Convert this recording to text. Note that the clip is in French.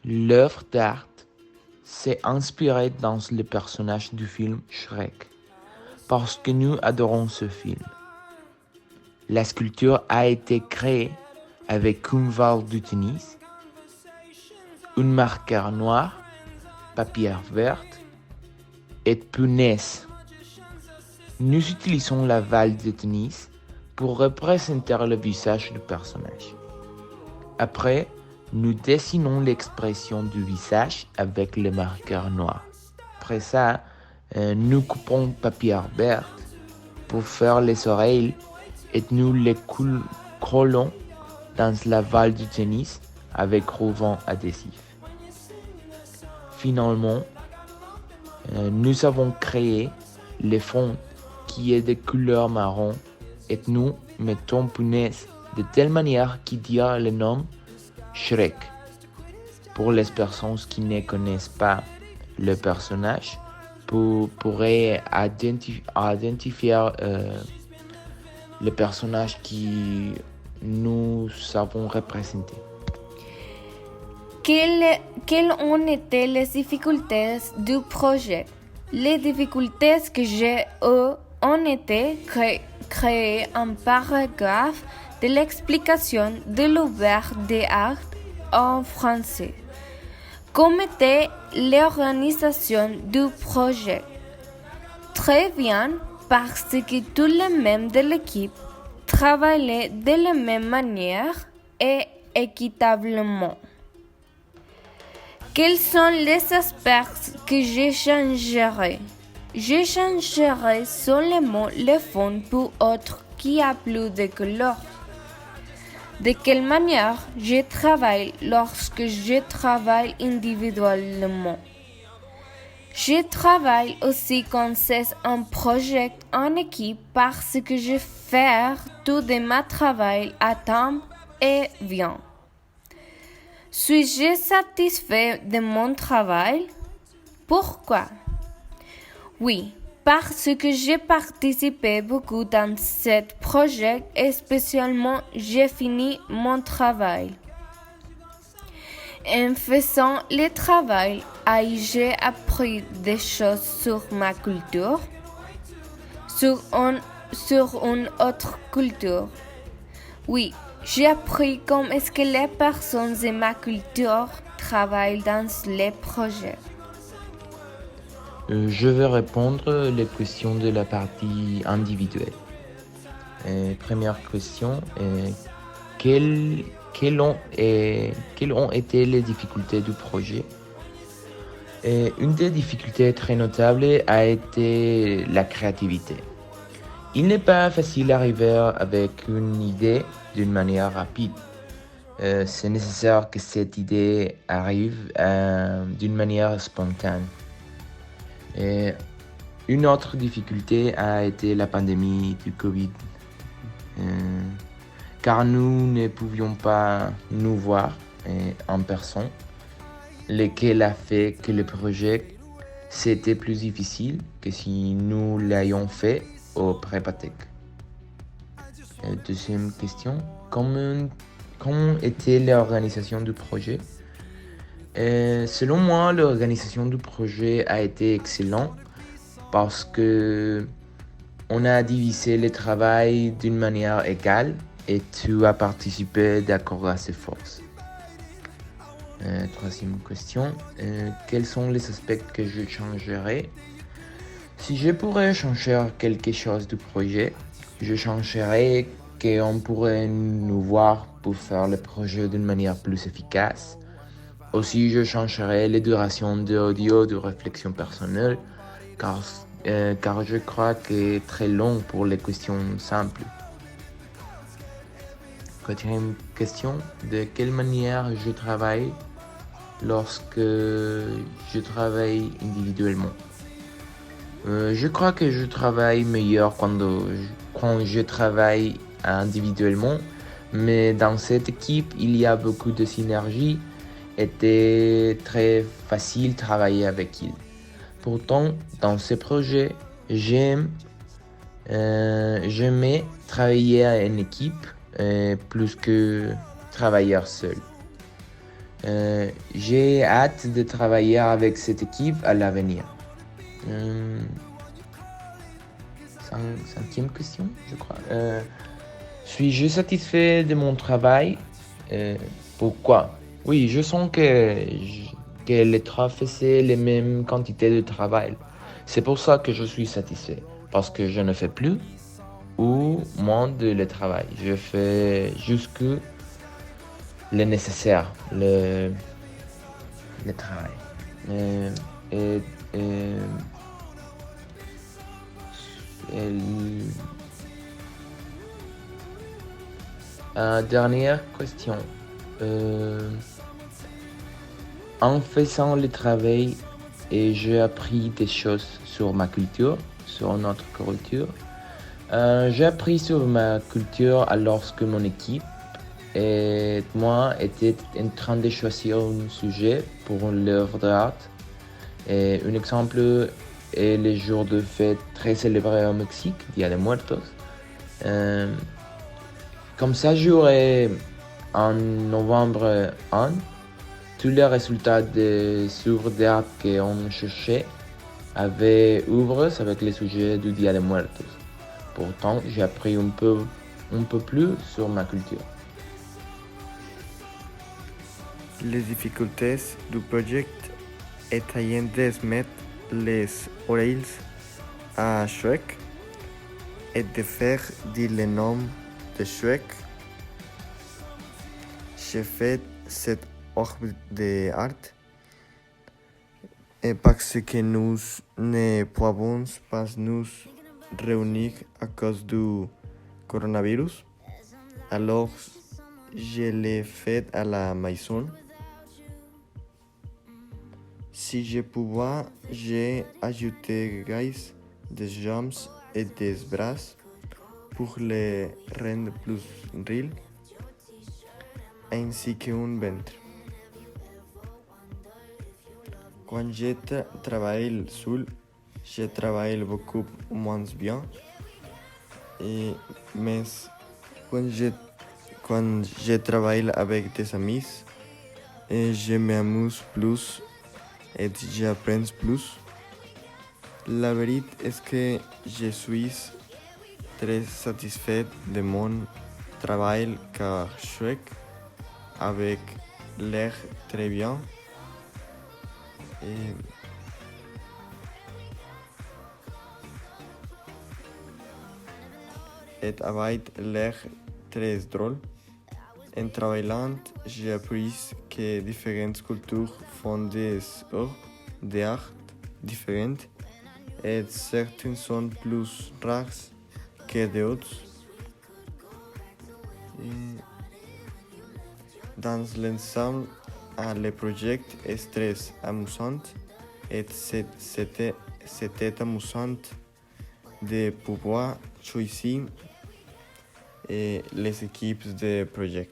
L'œuvre d'art s'est inspirée dans le personnage du film Shrek, parce que nous adorons ce film. La sculpture a été créée avec une balle de tennis, un marqueur noir, papier verte et punaise. Nous utilisons la balle de tennis pour représenter le visage du personnage. Après, nous dessinons l'expression du visage avec le marqueur noir. Après ça, nous coupons papier vert pour faire les oreilles et nous les collons dans la balle du tennis avec ruban adhésif. Finalement, nous avons créé le fond qui est de couleur marron et nous mettons punaise de telle manière qu'il dit le nom Shrek. Pour les personnes qui ne connaissent pas le personnage, pourraient identifier le personnage qui nous avons représenté. Quelles ont été les difficultés du projet? Les difficultés que j'ai eues ont été créer un paragraphe de l'explication de l'œuvre d'art en français. Comment était l'organisation du projet? Très bien, parce que tous les membres de l'équipe travaillaient de la même manière et équitablement. Quels sont les aspects que je changerai? Je changerai seulement le fond pour autre qui a plus de couleurs. De quelle manière je travaille lorsque je travaille individuellement? Je travaille aussi quand c'est un projet en équipe parce que je fais tout de mon travail à temps et bien. Suis-je satisfait de mon travail? Pourquoi? Oui, parce que j'ai participé beaucoup dans ce projet et spécialement j'ai fini mon travail. En faisant le travail, j'ai appris des choses sur ma culture, sur une autre culture. Oui, j'ai appris comment est-ce que les personnes de ma culture travaillent dans les projets. Je vais répondre les questions de la partie individuelle. Première question, quelles ont été les difficultés du projet? Une des difficultés très notables a été la créativité. Il n'est pas facile d'arriver avec une idée d'une manière rapide. C'est nécessaire que cette idée arrive d'une manière spontanée. Et une autre difficulté a été la pandémie du Covid, car nous ne pouvions pas nous voir en personne, lequel a fait que le projet c'était plus difficile que si nous l'ayons fait au Prépatec. Deuxième question, comment était l'organisation du projet? Selon moi, l'organisation du projet a été excellente parce que on a divisé le travail d'une manière égale et tu as participé d'accord à ses forces. Troisième question, quels sont les aspects que je changerais? Si je pourrais changer quelque chose du projet, je changerais qu'on pourrait nous voir pour faire le projet d'une manière plus efficace. Aussi, je changerai les durations de l'audio de réflexion personnelle, car je crois que c'est très long pour les questions simples. Quatrième question, de quelle manière je travaille lorsque je travaille individuellement? Je crois que je travaille meilleur quand je travaille individuellement, mais dans cette équipe, il y a beaucoup de synergie. Était très facile de travailler avec il. Pourtant, dans ce projet, j'aimais travailler en équipe plus que travailler seul. J'ai hâte de travailler avec cette équipe à l'avenir. Cinquième question, je crois. Suis-je satisfait de mon travail? Pourquoi? Oui, je sens que les trois faisaient les mêmes quantités de travail. C'est pour ça que je suis satisfait. Parce que je ne fais plus ou moins de le travail. Je fais juste que le nécessaire, le travail. Euh, et, et, dernière question. En faisant le travail, j'ai appris des choses sur ma culture, sur notre culture. J'ai appris sur ma culture lorsque mon équipe et moi étaient en train de choisir un sujet pour l'œuvre d'art. Et un exemple est le jour de fête très célébré au Mexique, Dia de Muertos. Comme ça, j'aurai en novembre 1 tous les résultats des œuvres d'art qu'on cherchait avaient ouvert avec le sujet du Dia de Muertos. Pourtant, j'ai appris un peu plus sur ma culture. Les difficultés du projet étaient de mettre les oreilles à Shrek et de faire dire le nom de Shrek. J'ai fait cette œuvre d'art parce que nous ne pouvons pas nous réunir à cause du coronavirus. Alors, je l'ai fait à la maison. Si je pouvais, j'ai ajouté des jambes et des bras pour les rendre plus réels, ainsi qu'un ventre. Quand je travaille seul, je travaille beaucoup moins bien, mais quand je travaille avec des amis, je m'amuse plus et j'apprends plus. La vérité est que je suis très satisfait de mon travail car Shrek avec l'air très bien. Et avec l'air très drôle. En travaillant, j'ai appris que différentes cultures font des œuvres d'art différentes et certaines sont plus rares que d'autres. Dans l'ensemble, le projet est très amusant et c'était amusant de pouvoir choisir les équipes de projet.